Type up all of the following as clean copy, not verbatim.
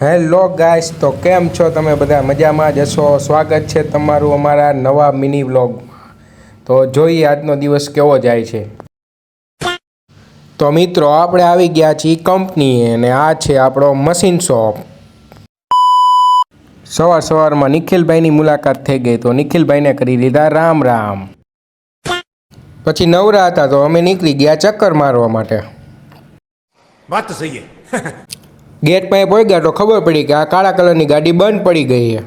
Hello guys, તો કેમ છો તમે બધા? મજામાં જ હશો? સ્વાગત છે તમારું અમારા નવા મિની વ્લોગમાં. તો જોઈએ આજનો દિવસ કેવો જાય છે. તો મિત્રો, આપણે આવી ગયા છીએ કંપનીએ અને આ છે આપણો મશીન શોપ. સવારમાં નિખિલભાઈની મુલાકાત થઈ ગઈ, તો નિખિલભાઈને કરી લીધા રામ રામ. પછી નવરા હતા તો અમે નીકળી ગયા ચક્કર મારવા માટે. વાત તો સહી છે. ગેટ પાસે પહોંચ્યા તો ખબર પડી કે આ કાળા કલરની ગાડી બંધ પડી ગઈ છે.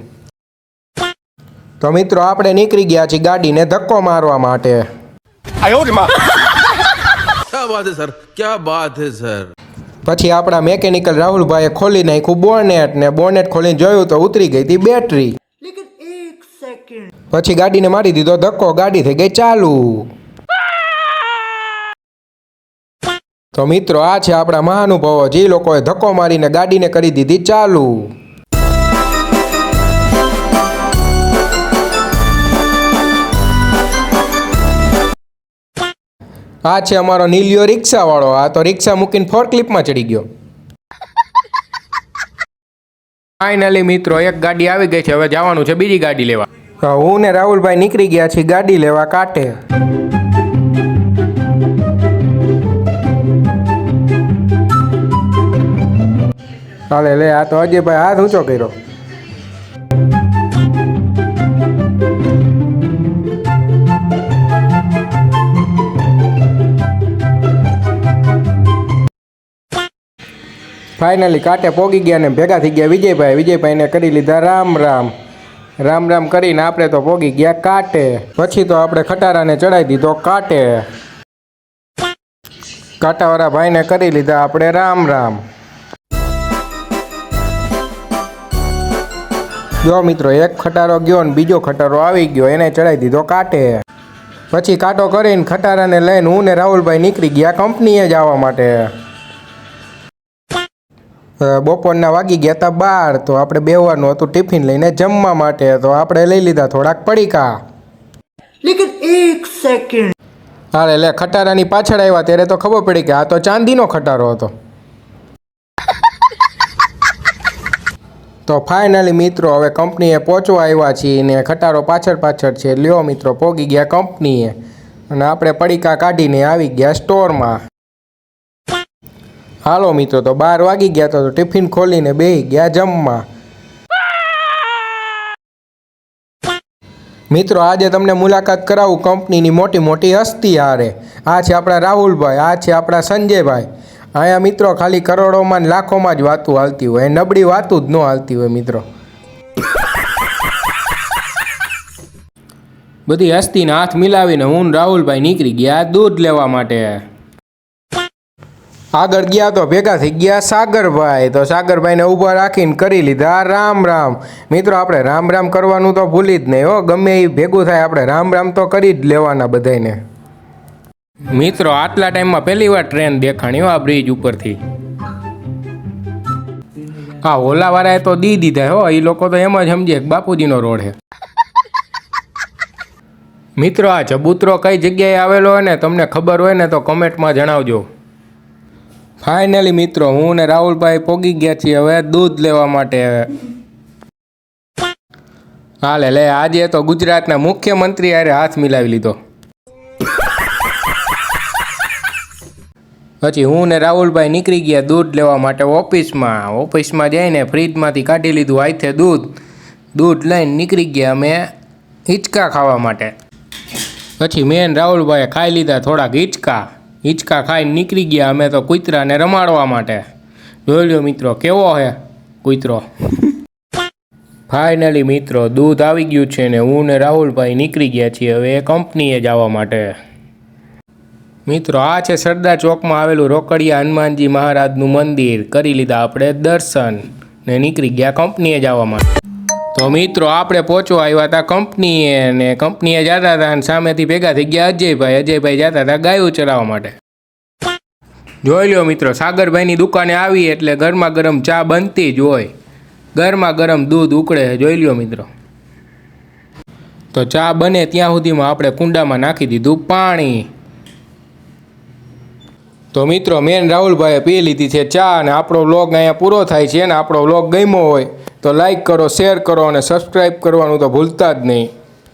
તો મિત્રો, આપણે નીકળી ગયા છીએ ગાડીને ધક્કો મારવા માટે. क्या बात है सर, क्या बात है सર. પછી આપણા મેકેનિકલ રાહુલભાઈએ ખોલી નાખ્યું બોનેટ ને બોનેટ ખોલીને જોયું તો ઉતરી ગઈ હતી બેટરી. પછી ગાડીને મારી દીધો ધક્કો, ગાડી થઈ ગઈ ચાલુ. તો મિત્રો, આ છે આપણા મહાનુભાવો, જે લોકોએ ધક્કો મારીને ગાડીને કરી દીધી ચાલુ. આ છે અમારો નીલિયો રિક્ષા વાળો. આ તો રિક્ષા મૂકીને ફોરક્લિપમાં ચડી ગયો. ફાઇનલી મિત્રો, એક ગાડી આવી ગઈ છે. હવે જવાનું છે બીજી ગાડી લેવા. હું ને રાહુલભાઈ નીકળી ગયા છીએ ગાડી લેવા કાંઠે. હાલે લે, આ તો અજયભાઈ હાથ ઊંચો કર્યો. ફાઇનલી કાંઠે પોગી ગયા ને ભેગા થઈ ગયા વિજયભાઈને કરી લીધા રામ રામ. રામ રામ કરીને આપણે તો પોગી ગયા કાંઠે. પછી તો આપણે ખટારાને ચડાવી દીધો કાંઠે. કાંટાવાળા ભાઈને કરી લીધા આપણે રામ રામ. જો મિત્રો, એક ખટારો ગયો ને બીજો ખટારો આવી ગયો, એને ચડાવી દીધો કાંઠે. પછી કાંટો કરીને ખટારાને લઈને હું ને રાહુલભાઈ નીકળી ગયા કંપનીએ જવા માટે. બપોરના વાગી ગયા હતા 12, તો આપણે બેવાનું હતું ટિફિન લઈને જમવા માટે. તો આપણે લઈ લીધા થોડાક પડીકા. લેકિન એક સેકન્ડ. હાલે લે, ખટારાની પાછળ આવ્યા ત્યારે તો ખબર પડી કે આ તો ચાંદીનો ખટારો હતો. તો ફાઇનલી મિત્રો, હવે કંપનીએ પહોંચવા આવ્યા છીએ ને ખટારો પાછળ છે. લ્યો મિત્રો, પોગી ગયા કંપનીએ અને આપણે પડીકા કાઢીને આવી ગયા સ્ટોરમાં. હાલો મિત્રો, તો 12 વાગી ગયા તો ટિફિન ખોલીને બેસી ગયા જમવા. મિત્રો, આજે તમને મુલાકાત કરાવું કંપનીની મોટી મોટી હસ્તી હારે. આ છે આપણા રાહુલભાઈ, આ છે આપણા સંજયભાઈ. અહીંયા મિત્રો ખાલી કરોડોમાં લાખોમાં જ વાતું હાલતી હોય, નબળી વાતું જ ન હાલતી હોય મિત્રો. બધી હસ્તીને હાથ મિલાવીને હું રાહુલભાઈ નીકળી ગયા દૂધ લેવા માટે. આગળ ગયા તો ભેગા થઈ ગયા સાગરભાઈ. તો સાગરભાઈને ઊભા રાખીને કરી લીધા રામ રામ. મિત્રો, આપણે રામ રામ કરવાનું તો ભૂલી જ નહીં હો. ગમે એ ભેગું થાય આપણે રામ રામ તો કરી જ લેવાના બધાને. મિત્રો, આટલા ટાઈમમાં પહેલી વાર ટ્રેન દેખાણી આ બ્રિજ ઉપરથી. હા, ઓલાવાળાએ તો દી દીધા હો. એ લોકો તો એમ જ સમજે કે બાપુજીનો રોડ છે. મિત્રો, આ ચબૂતરો કઈ જગ્યાએ આવેલો હોય ને તમને ખબર હોય ને તો કમેન્ટમાં જણાવજો. ફાઇનલી મિત્રો, હું ને રાહુલભાઈ પોગી ગયા છીએ હવે દૂધ લેવા માટે. હાલે લે, આજે તો ગુજરાતના મુખ્યમંત્રી હારે હાથ મિલાવી લીધો. પછી હું ને રાહુલભાઈ નીકળી ગયા દૂધ લેવા માટે ઓફિસમાં જઈને ફ્રીજમાંથી કાઢી લીધું હાથે દૂધ લઈને નીકળી ગયા અમે હિંચકા ખાવા માટે. પછી મેન રાહુલભાઈએ ખાઈ લીધા થોડાક હિંચકા ખાઈને નીકળી ગયા અમે તો કૂતરાને રમાડવા માટે. જોઈ લો મિત્રો, કેવો હે કૂતરો. ફાઇનલી મિત્રો, દૂધ આવી ગયું છે ને હું ને રાહુલભાઈ નીકળી ગયા છીએ હવે કંપનીએ જવા માટે. મિત્રો, આ છે સરદાર ચોકમાં આવેલું રોકડિયા હનુમાનજી મહારાજનું મંદિર. કરી લીધા આપણે દર્શન ને નીકળી ગયા કંપનીએ જવા માટે. તો મિત્રો, આપણે પહોંચવા આવ્યા હતા કંપનીએ ને કંપનીએ જતા હતા અને સામેથી ભેગા થઈ ગયા અજયભાઈ જતા હતા ગાયું ચરાવવા માટે. જોઈ લો મિત્રો, સાગરભાઈની દુકાને આવી એટલે ગરમા ગરમ ચા બનતી જ હોય, ગરમા ગરમ દૂધ ઉકળે. જોઈ લો મિત્રો, તો ચા બને ત્યાં સુધીમાં આપણે કુંડામાં નાખી દીધું પાણી. તો મિત્રો મેન રાહુલભાઈએ પી લીધી છે ચા અને આપણો વ્લોગ અહીંયા પૂરો થાય છે. અને આપણો વ્લોગ ગમ્યો હોય તો લાઈક કરો, શેર કરો અને સબસ્ક્રાઈબ કરવાનું તો ભૂલતા જ નહીં.